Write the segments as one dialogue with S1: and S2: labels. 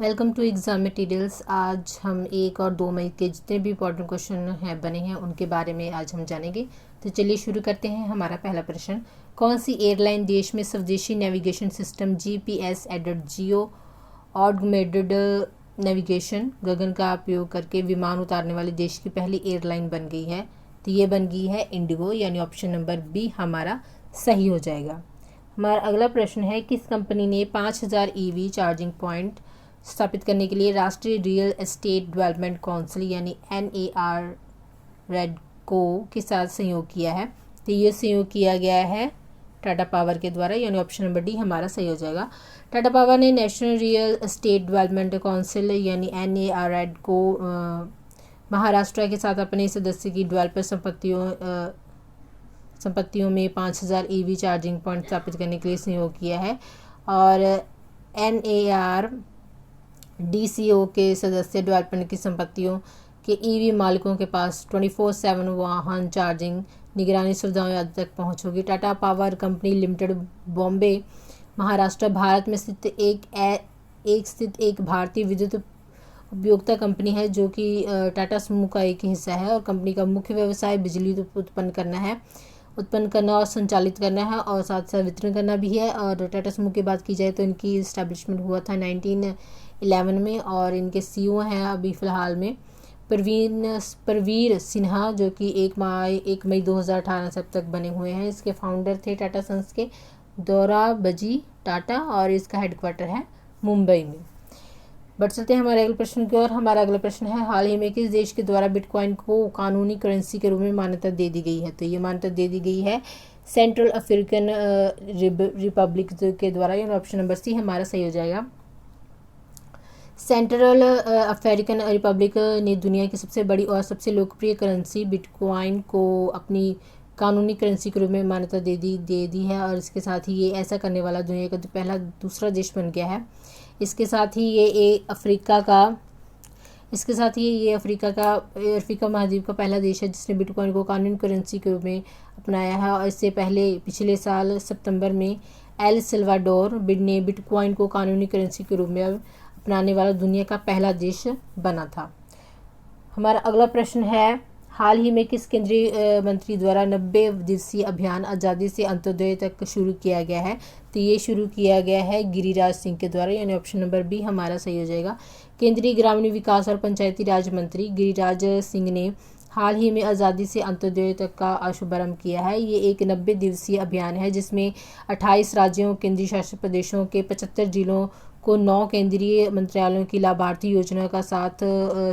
S1: Welcome to exam materials. आज हम 1 और 2 मई के जितने भी इंपॉर्टेंट क्वेश्चन हैं बने हैं उनके बारे में आज हम जानेंगे। तो चलिए शुरू करते हैं। हमारा पहला प्रश्न, कौन सी एयरलाइन देश में स्वदेशी navigation system GPS aided geo augmented navigation GAGAN का उपयोग करके विमान उतारने वाले देश की पहली एयरलाइन बन गई है? तो ये बन गई है इंडिगो, यानी ऑप्शन नंबर बी हमारा सही हो जाएगा। हमारा अगला प्रश्न है, किस कंपनी ने 5000 EV चार्जिंग पॉइंट स्थापित करने के लिए राष्ट्रीय रियल एस्टेट डेवलपमेंट काउंसिल यानी NAREDCO के साथ सहयोग किया है? तो ये सहयोग किया गया है टाटा पावर के द्वारा, यानी ऑप्शन नंबर डी हमारा सही हो जाएगा। टाटा पावर ने national real estate development council यानी NAREDCO महाराष्ट्र के साथ अपने सदस्य की डेवलपर संपत्तियों में 5000 EV चार्जिंग पॉइंट स्थापित करने के लिए सहयोग किया है। और NARDCO के सदस्य डेवलपर की संपत्तियों के EV मालिकों के पास 24/7 वाहन चार्जिंग निगरानी सुविधाओं आदि तक पहुंच होगी। Tata power company limited Bombay Maharashtra Bharat में स्थित एक भारतीय विद्युत उपभोक्ता कंपनी है जो कि टाटा समूह का एक हिस्सा है। और कंपनी का मुख्य व्यवसाय बिजली उत्पन्न करना और संचालित करना है और साथ साथ वितरण करना भी है। और टाटा समूह की बात की जाए तो इनकी इस्टेब्लिशमेंट हुआ था 1911 में और इनके CEO हैं अभी फ़िलहाल में परवीर सिन्हा, जो कि 1 मई 2018 से अब तक बने हुए हैं। इसके फाउंडर थे टाटा सन्स के दोराबजी टाटा और इसका हेडक्वार्टर है मुंबई में। बढ़ चलते हैं हमारे अगले प्रश्न की ओर। हमारा अगला प्रश्न है, हाल ही में किस देश के द्वारा बिटकॉइन को कानूनी करेंसी के रूप में मान्यता दे दी गई है? तो ये मान्यता दे दी गई है सेंट्रल अफ्रीकन रिपब्लिक के द्वारा, यानी ऑप्शन नंबर सी हमारा सही हो जाएगा। सेंट्रल अफ्रीकन रिपब्लिक ने दुनिया की सबसे बड़ी और सबसे लोकप्रिय करेंसी बिटकॉइन को अपनी कानूनी करेंसी के रूप में मान्यता दे दी है। और इसके साथ ही ये ऐसा करने वाला दुनिया का दूसरा देश बन गया है। इसके साथ ही ये अफ्रीका महाद्वीप का पहला देश है जिसने बिटकॉइन को कानूनी करेंसी के रूप में अपनाया है। और इससे पहले पिछले साल सितंबर में एल सल्वाडोर ने बिटकॉइन को कानूनी करेंसी के रूप में अपनाने वाला दुनिया का पहला देश बना था। हमारा अगला प्रश्न है, हाल ही में किस केंद्रीय मंत्री द्वारा 90 दिवसीय अभियान आज़ादी से अंत्योदय तक शुरू किया गया है? तो ये शुरू किया गया है गिरिराज सिंह के द्वारा, यानी ऑप्शन नंबर बी हमारा सही हो जाएगा। केंद्रीय ग्रामीण विकास और पंचायती राज मंत्री गिरिराज सिंह ने हाल ही में आज़ादी से अंत्योदय तक का शुभारंभ किया है। ये एक 90 दिवसीय अभियान है जिसमें 28 राज्यों केंद्रीय शासित प्रदेशों के 75 जिलों को 9 केंद्रीय मंत्रालयों की लाभार्थी योजना का साथ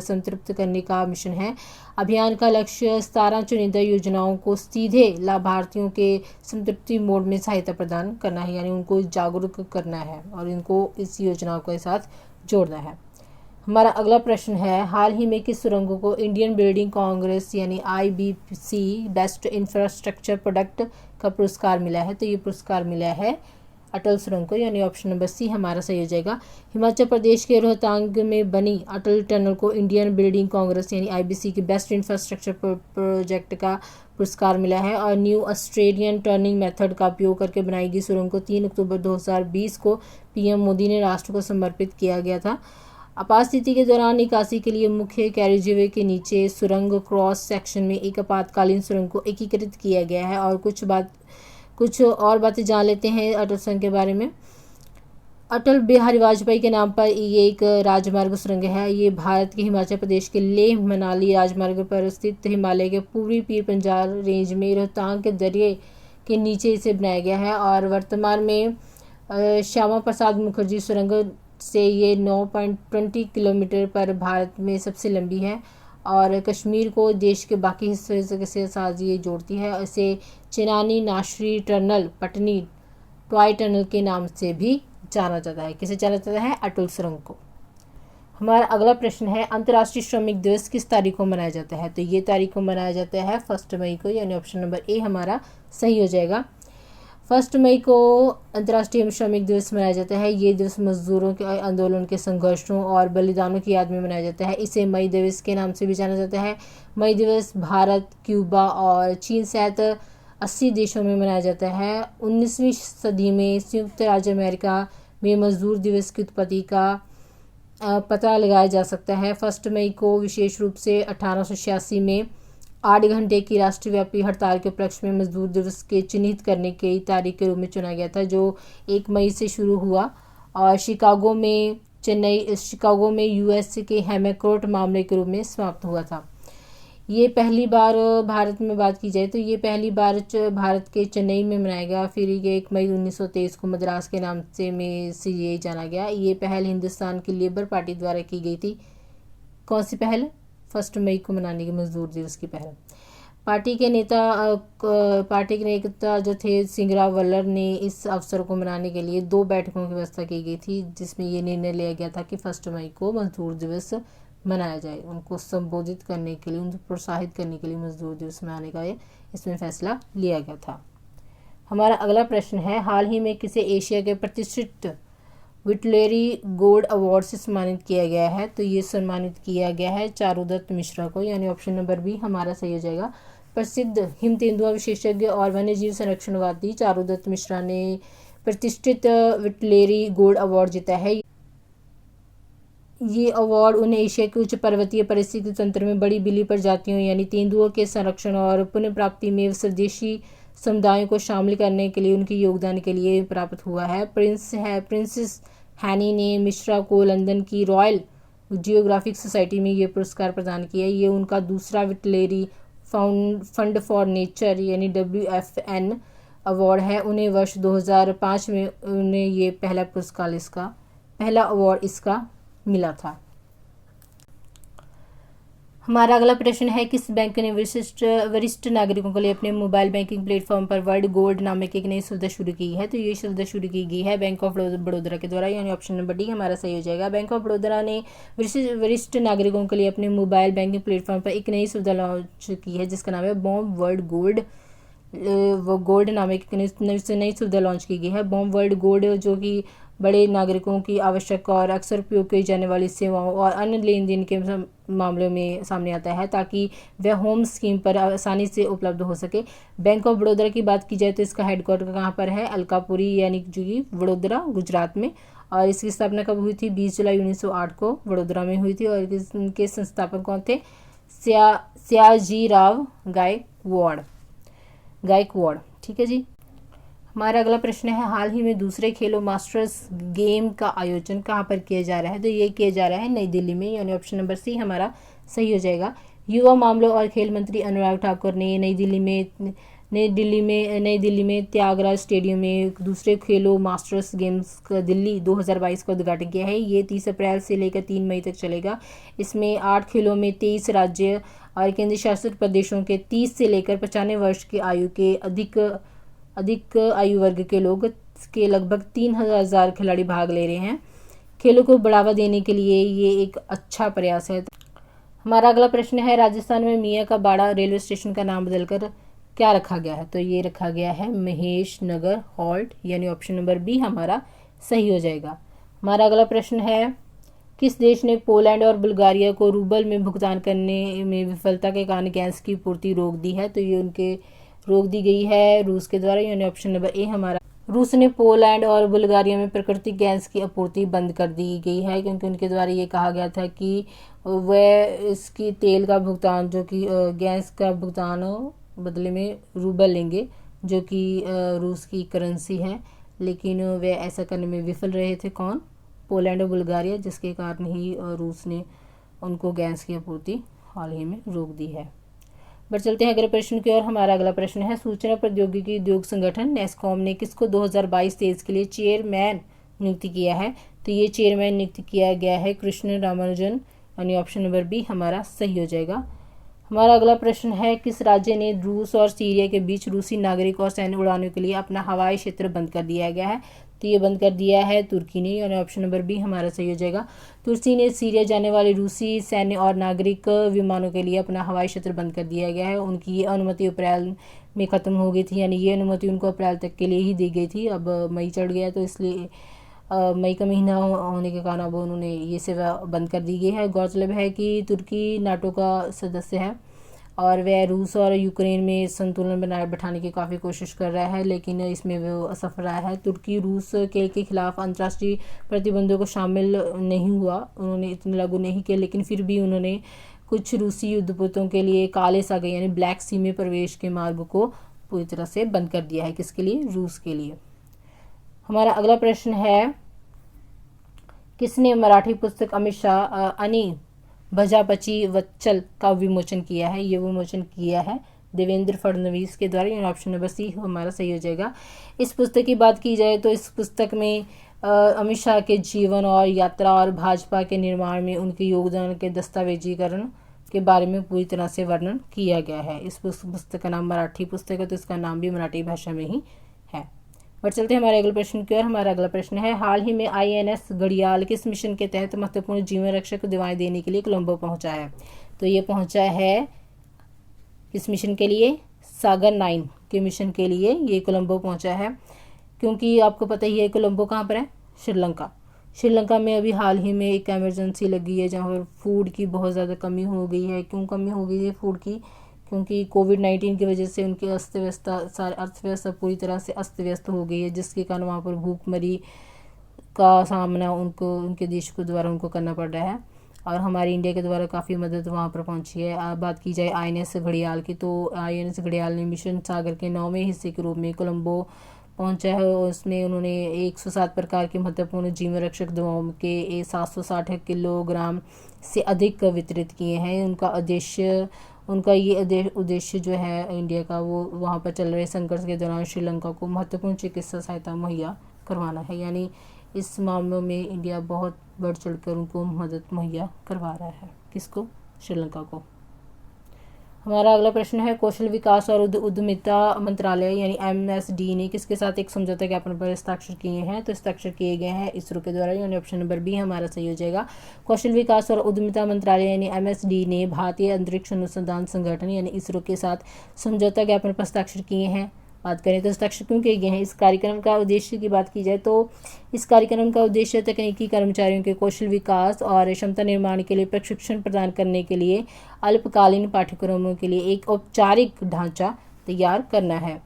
S1: संतृप्त करने का मिशन है। अभियान का लक्ष्य 17 चुनिंदा योजनाओं को सीधे लाभार्थियों के संतृप्ति मोड में सहायता प्रदान करना है, यानी उनको जागरूक करना है और इनको इस योजनाओं के साथ जोड़ना है। हमारा अगला प्रश्न है, हाल ही में किस सुरंग को इंडियन बिल्डिंग कांग्रेस यानी IBC बेस्ट इंफ्रास्ट्रक्चर प्रोडक्ट का पुरस्कार मिला है? तो ये पुरस्कार मिला है अटल सुरंग को, यानी ऑप्शन नंबर सी हमारा सही हो जाएगा। हिमाचल प्रदेश के रोहतांग में बनी अटल टनल को इंडियन बिल्डिंग कांग्रेस यानी IBC की बेस्ट इंफ्रास्ट्रक्चर प्रोजेक्ट का पुरस्कार मिला है। और न्यू ऑस्ट्रेलियन टर्निंग मेथड का उपयोग करके बनाई गई सुरंग को 3 अक्टूबर 2020 को PM मोदी ने राष्ट्र को समर्पित किया गया था। आपात स्थिति के दौरान निकासी के लिए मुख्य कैरिजवे के नीचे सुरंग क्रॉस सेक्शन में एक आपातकालीन सुरंग को एकीकृत किया गया है। और कुछ और बातें जान लेते हैं अटल सुरंग के बारे में। अटल बिहारी वाजपेयी के नाम पर ये एक राजमार्ग सुरंग है। ये भारत के हिमाचल प्रदेश के लेह मनाली राजमार्ग पर स्थित हिमालय के पूर्वी पीर पंजाल रेंज में रोहतांग के दरिए के नीचे इसे बनाया गया है। और वर्तमान में श्यामा प्रसाद मुखर्जी सुरंग से ये 9.20 किलोमीटर पर भारत में सबसे लंबी है और कश्मीर को देश के बाकी हिस्सों के साथ ये जोड़ती है। इसे Chenani Nashri tunnel Patni toy tunnel के नाम से भी जाना जाता है। किसे जाना जाता है? अटल सुरंग को। हमारा अगला प्रश्न है, अंतर्राष्ट्रीय श्रमिक दिवस किस तारीख को मनाया जाता है? तो ये तारीख को मनाया जाता है 1 मई को, यानी ऑप्शन नंबर ए हमारा सही हो जाएगा। 1 मई को अंतर्राष्ट्रीय श्रमिक दिवस मनाया जाता है। ये दिवस मजदूरों के आंदोलन के संघर्षों और बलिदानों की याद में मनाया जाता है। इसे मई दिवस के नाम से भी जाना जाता है। मई दिवस भारत, क्यूबा और चीन सहित 80 देशों में मनाया जाता है। 19वीं सदी में संयुक्त राज्य अमेरिका में मजदूर दिवस की उत्पत्ति का पता लगाया जा सकता है। 1 मई को विशेष रूप से 1886 में 8 घंटे की राष्ट्रव्यापी हड़ताल के उपलक्ष्य में मजदूर दिवस के चिन्हित करने की तारीख के रूप में चुना गया था, जो 1 मई से शुरू हुआ और शिकागो में यूएस के हैमरकोर्ट मामले के रूप में समाप्त हुआ था। ये पहली बार भारत में बात की जाए तो ये पहली बार भारत के चेन्नई में मनाया गया। फिर ये 1 मई 1923 को मद्रास के नाम से ये जाना गया। ये पहल हिंदुस्तान की लेबर पार्टी द्वारा की गई थी। कौन सी पहल? 1 मई को मनाने की मजदूर दिवस की पहल। पार्टी के नेता जो थे सिंगराव वल्लर ने इस अवसर को मनाने के लिए 2 बैठकों की व्यवस्था की गई थी, जिसमें ये निर्णय लिया गया था कि 1 मई को मजदूर दिवस मनाया जाए। उनको संबोधित करने के लिए, उनको प्रोत्साहित करने के लिए मजदूर दिवस मनाने का इसमें फैसला लिया गया था। हमारा अगला प्रश्न है, हाल ही में किसे एशिया के प्रतिष्ठित विटलेरी गोल्ड अवार्ड से सम्मानित किया गया है? तो ये सम्मानित किया गया है चारुदत्त मिश्रा को, यानी ऑप्शन नंबर बी हमारा सही हो जाएगा। प्रसिद्ध हिम तेंदुआ विशेषज्ञ और वन्यजीव संरक्षणवादी चारुदत्त मिश्रा ने प्रतिष्ठित विटलेरी गोल्ड अवार्ड जीता है। ये अवार्ड उन्हें एशिया के उच्च पर्वतीय पारिस्थितिक तंत्र में बड़ी बिल्ली प्रजातियों यानी तेंदुओं के संरक्षण और पुनः प्राप्ति में स्वदेशी समुदायों को शामिल करने के लिए उनके योगदान के लिए प्राप्त हुआ है। प्रिंसेस हैनी ने मिश्रा को लंदन की रॉयल जियोग्राफिक सोसाइटी में ये पुरस्कार प्रदान किया। ये उनका दूसरा विटलेरी फंड फॉर नेचर यानी WFN अवार्ड है। उन्हें वर्ष 2005 में उन्हें ये पहला अवार्ड इसका मिला था। हमारा अगला प्रश्न है, किस बैंक ने वरिष्ठ नागरिकों के लिए अपने मोबाइल बैंकिंग प्लेटफॉर्म पर वर्ल्ड गोल्ड नामक एक नई सुविधा शुरू की है? तो ये सुविधा शुरू की गई है बैंक ऑफ बड़ौदा के द्वारा, यानी ऑप्शन नंबर डी हमारा सही हो जाएगा। बैंक ऑफ बड़ौदा ने वरिष्ठ नागरिकों के लिए अपने मोबाइल बैंकिंग प्लेटफॉर्म पर एक नई सुविधा लॉन्च की है, जिसका नाम है बॉम वर्ल्ड गोल्ड नामक एक नई सुविधा लॉन्च की गई है। बॉम वर्ल्ड गोल्ड जो कि बड़े नागरिकों की आवश्यक और अक्सर उपयोग की जाने वाली सेवाओं और अन्य लेन देन के मामलों में सामने आता है, ताकि वह होम स्कीम पर आसानी से उपलब्ध हो सके। बैंक ऑफ बड़ौदा की बात की जाए तो इसका हेडक्वार्टर कहाँ पर है? अलकापुरी यानी जो कि वडोदरा गुजरात में। और इसकी स्थापना कब हुई थी? 20 जुलाई 1908 को वडोदरा में हुई थी। और इनके संस्थापक कौन थे? सयाजीराव गायकवाड़। ठीक है जी। हमारा अगला प्रश्न है, हाल ही में दूसरे खेलो मास्टर्स गेम का आयोजन कहाँ पर किया जा रहा है? तो ये किया जा रहा है नई दिल्ली में, यानी ऑप्शन नंबर सी हमारा सही हो जाएगा। युवा मामलों और खेल मंत्री अनुराग ठाकुर ने नई दिल्ली में त्यागराज स्टेडियम में दूसरे खेलो मास्टर्स गेम्स का दिल्ली 2022 का उद्घाटन किया है। ये 30 अप्रैल से लेकर 3 मई तक चलेगा। इसमें 8 खेलों में 23 राज्य और केंद्र शासित प्रदेशों के 30 से लेकर 95 वर्ष की आयु के अधिक आयु वर्ग के लोग के लगभग 3000 खिलाड़ी भाग ले रहे हैं। खेलों को बढ़ावा देने के लिए ये एक अच्छा प्रयास है। हमारा अगला प्रश्न है, राजस्थान में मियाँ का बाड़ा रेलवे स्टेशन का नाम बदलकर क्या रखा गया है? तो ये रखा गया है महेश नगर हॉल्ट, यानी ऑप्शन नंबर बी हमारा सही हो जाएगा। हमारा अगला प्रश्न है, किस देश ने पोलैंड और बुल्गारिया को रूबल में भुगतान करने में विफलता के कारण गैस की आपूर्ति रोक दी है? तो ये उनके रोक दी गई है रूस के द्वारा, यानी ऑप्शन नंबर ए हमारा। रूस ने पोलैंड और बुल्गारिया में प्राकृतिक गैस की आपूर्ति बंद कर दी गई है, क्योंकि उनके द्वारा ये कहा गया था कि वह इसकी तेल का भुगतान जो कि गैस का भुगतान बदले में रूबल लेंगे, जो कि रूस की करेंसी है। लेकिन वे ऐसा करने में विफल रहे थे। कौन? पोलैंड और बुल्गारिया, जिसके कारण ही रूस ने उनको गैस की आपूर्ति हाल ही में रोक दी है। बढ़ चलते हैं अगले प्रश्न की ओर। हमारा अगला प्रश्न है, सूचना प्रौद्योगिकी उद्योग संगठन नेस्कॉम ने किसको 2022-23 के लिए चेयरमैन नियुक्त किया है? तो ये चेयरमैन नियुक्त किया गया है कृष्ण रामानुजन, यानी ऑप्शन नंबर बी हमारा सही हो जाएगा। हमारा अगला प्रश्न है, किस राज्य ने रूस और सीरिया के बीच रूसी नागरिक और सैन्य उड़ानों के लिए अपना हवाई क्षेत्र बंद कर दिया गया है? तो ये बंद कर दिया है तुर्की ने, यानी ऑप्शन नंबर बी हमारा सही हो जाएगा। तुर्की ने सीरिया जाने वाले रूसी सैन्य और नागरिक विमानों के लिए अपना हवाई क्षेत्र बंद कर दिया गया है। उनकी ये अनुमति अप्रैल में ख़त्म हो गई थी, यानी ये अनुमति उनको अप्रैल तक के लिए ही दी गई थी। अब मई चढ़ गया, तो इसलिए मई का महीना होने के कारण अब उन्होंने ये सेवा बंद कर दी गई है। गौरतलब है कि तुर्की नाटो का सदस्य है और वह रूस और यूक्रेन में संतुलन बनाए बैठाने की काफ़ी कोशिश कर रहा है, लेकिन इसमें वो असफल रहा है। तुर्की रूस के खिलाफ अंतर्राष्ट्रीय प्रतिबंधों को शामिल नहीं हुआ, उन्होंने इतने लागू नहीं किए, लेकिन फिर भी उन्होंने कुछ रूसी युद्धपोतों के लिए काले सागर यानी ब्लैक सी में प्रवेश के मार्ग को पूरी तरह से बंद कर दिया है। किसके लिए? रूस के लिए। हमारा अगला प्रश्न है, किसने मराठी पुस्तक अमित शाह अनि भजापची वत्सल का विमोचन किया है? ये विमोचन किया है देवेंद्र फडणवीस के द्वारा, यानी ऑप्शन नंबर सी हमारा सही हो जाएगा। इस पुस्तक की बात की जाए तो इस पुस्तक में अमित शाह के जीवन और यात्रा और भाजपा के निर्माण में उनके योगदान के दस्तावेजीकरण के बारे में पूरी तरह से वर्णन किया गया है। इस पुस्तक का नाम मराठी पुस्तक है, तो इसका नाम भी मराठी भाषा में ही है। और चलते हैं हमारे अगले प्रश्न की ओर। हमारा अगला प्रश्न है, हाल ही में INS घड़ियाल किस मिशन के तहत महत्वपूर्ण जीवन रक्षक दवाएं देने के लिए कोलंबो पहुंचा है? तो ये पहुंचा है किस मिशन के लिए? सागर 9 के मिशन के लिए ये कोलंबो पहुंचा है। क्योंकि आपको पता ही है कोलंबो कहाँ पर है? श्रीलंका। श्रीलंका में अभी हाल ही में एक इमरजेंसी लगी है जहाँ पर फूड की बहुत ज़्यादा कमी हो गई है। क्यों कमी हो गई है फूड की? क्योंकि कोविड-19 की वजह से उनकी अर्थव्यवस्था पूरी तरह से अस्त व्यस्त हो गई है, जिसके कारण वहाँ पर भूखमरी का सामना उनके देश को द्वारा उनको करना पड़ रहा है। और हमारी इंडिया के द्वारा काफ़ी मदद वहाँ पर पहुँची है। बात की जाए INS घड़ियाल की, तो INS घड़ियाल ने मिशन सागर के 9वें हिस्से के रूप में कोलंबो पहुंचा है। उसमें उन्होंने 107 प्रकार के महत्वपूर्ण जीवन रक्षक दवाओं के 760 किलोग्राम से अधिक वितरित किए हैं। उनका ये उद्देश्य जो है इंडिया का, वो वहाँ पर चल रहे संघर्ष के दौरान श्रीलंका को महत्वपूर्ण चिकित्सा सहायता मुहैया करवाना है। यानी इस मामलों में इंडिया बहुत बढ़ चढ़कर उनको मदद मुहैया करवा रहा है। किसको? श्रीलंका को। हमारा अगला प्रश्न है, कौशल विकास और उद्यमिता मंत्रालय यानी MSD ने किसके साथ एक समझौता ज्ञापन पर हस्ताक्षर किए हैं? तो हस्ताक्षर किए गए हैं इसरो के द्वारा, यानी ऑप्शन नंबर बी हमारा सही हो जाएगा। कौशल विकास और उद्यमिता मंत्रालय यानी MSD ने भारतीय अंतरिक्ष अनुसंधान संगठन यानी इसरो के साथ समझौता ज्ञापन पर हस्ताक्षर किए हैं। बात करें तो हस्ताक्षर क्यों किए गए हैं? इस कार्यक्रम का उद्देश्य की बात की जाए तो इस कार्यक्रम का उद्देश्य तकनीकी कर्मचारियों के कौशल विकास और क्षमता निर्माण के लिए प्रशिक्षण प्रदान करने के लिए अल्पकालीन पाठ्यक्रमों के लिए एक औपचारिक ढांचा तैयार करना है।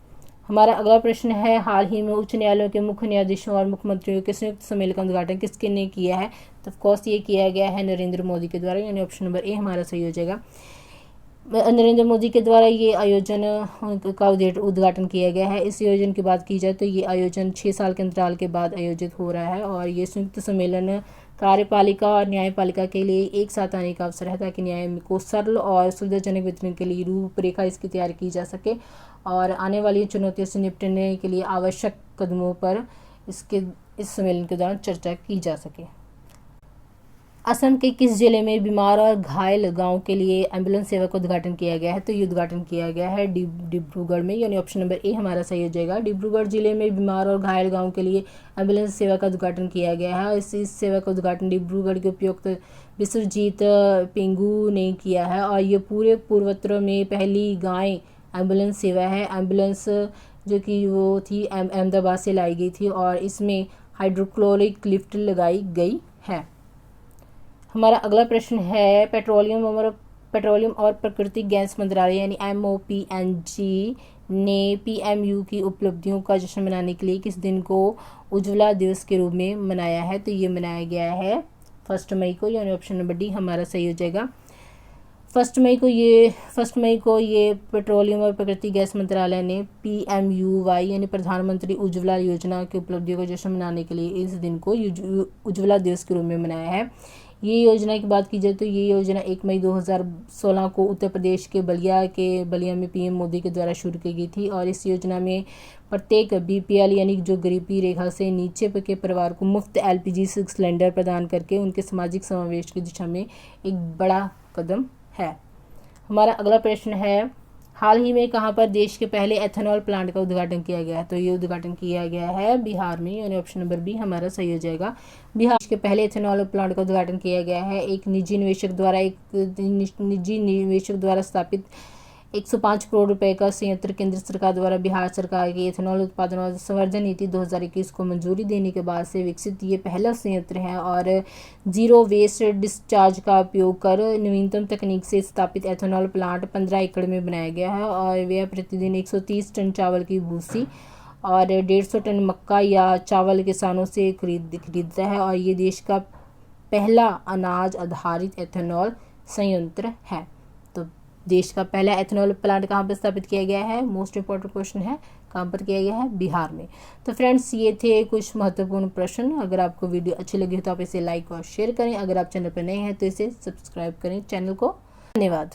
S1: हमारा अगला प्रश्न है, हाल ही में उच्च न्यायालयों के मुख्य न्यायाधीशों और मुख्यमंत्रियों के संयुक्त सम्मेलन का उद्घाटन किसके ने किया है? तो ऑफकोर्स ये किया गया है नरेंद्र मोदी के द्वारा, यानी ऑप्शन नंबर ए हमारा सही हो जाएगा। नरेंद्र मोदी के द्वारा ये आयोजन का उद्घाटन किया गया है। इस आयोजन की बात की जाए तो ये आयोजन 6 साल के अंतराल के बाद आयोजित हो रहा है और ये संयुक्त सम्मेलन कार्यपालिका और न्यायपालिका के लिए एक साथ आने का अवसर है ताकि न्याय को सरल और सुविधाजनक वितरण के लिए रूपरेखा इसकी तैयार की जा सके और आने वाली चुनौतियों से निपटने के लिए आवश्यक कदमों पर इस सम्मेलन के दौरान चर्चा की जा सके। असम के किस जिले में बीमार और घायल गांव के लिए एम्बुलेंस सेवा का उद्घाटन किया गया है? तो ये उद्घाटन किया गया है डिब्रूगढ़ में, यानी ऑप्शन नंबर ए हमारा सही हो जाएगा। डिब्रूगढ़ जिले में बीमार और घायल गांव के लिए एम्बुलेंस सेवा का उद्घाटन किया गया है। इस सेवा का उद्घाटन डिब्रूगढ़ के उपायुक्त विश्वजीत पिंगू ने किया है और ये पूरे पूर्वोत्तर में पहली गाय एम्बुलेंस सेवा है। एम्बुलेंस जो कि वो थी अहमदाबाद से लाई गई थी और इसमें हाइड्रोक्लोरिक लिफ्ट लगाई गई है। हमारा अगला प्रश्न है, पेट्रोलियम और प्राकृतिक गैस मंत्रालय यानी MOPNG ने PMU की उपलब्धियों का जश्न मनाने के लिए किस दिन को उज्ज्वला दिवस के रूप में मनाया है? तो ये मनाया गया है 1 मई को, यानी ऑप्शन नंबर डी हमारा सही हो जाएगा। 1 मई को ये पेट्रोलियम और प्राकृतिक गैस मंत्रालय ने PMUY यानी प्रधानमंत्री उज्ज्वला योजना की उपलब्धियों का जश्न मनाने के लिए इस दिन को उज्ज्वला दिवस के रूप में मनाया है। ये योजना की बात की जाए तो ये योजना 1 मई 2016 को उत्तर प्रदेश के बलिया में PM मोदी के द्वारा शुरू की गई थी और इस योजना में प्रत्येक BPL यानी जो गरीबी रेखा से नीचे के परिवार को मुफ्त LPG सिलेंडर प्रदान करके उनके सामाजिक समावेश की दिशा में एक बड़ा कदम है। हमारा अगला प्रश्न है, हाल ही में कहां पर देश के पहले एथेनॉल प्लांट का उद्घाटन किया गया है? तो ये उद्घाटन किया गया है बिहार में, यानी ऑप्शन नंबर बी हमारा सही हो जाएगा। बिहार के पहले एथेनॉल प्लांट का उद्घाटन किया गया है। एक निजी निवेशक द्वारा स्थापित 105 करोड़ रुपए का संयंत्र केंद्र सरकार द्वारा बिहार सरकार की एथेनॉल उत्पादन और संवर्धन नीति 2021 को मंजूरी देने के बाद से विकसित ये पहला संयंत्र है और जीरो वेस्ट डिस्चार्ज का उपयोग कर नवीनतम तकनीक से स्थापित एथेनॉल प्लांट 15 एकड़ में बनाया गया है और यह प्रतिदिन 130 टन चावल की भूसी और 150 टन मक्का या चावल किसानों से खरीदता है और ये देश का पहला अनाज आधारित एथेनॉल संयंत्र है। तो देश का पहला एथेनॉल प्लांट कहाँ पर स्थापित किया गया है, मोस्ट इंपॉर्टेंट क्वेश्चन है, कहाँ पर किया गया है, बिहार में। तो फ्रेंड्स ये थे कुछ महत्वपूर्ण प्रश्न। अगर आपको वीडियो अच्छी लगी हो तो आप इसे लाइक और शेयर करें। अगर आप चैनल पर नए हैं तो इसे सब्सक्राइब करें चैनल को। धन्यवाद।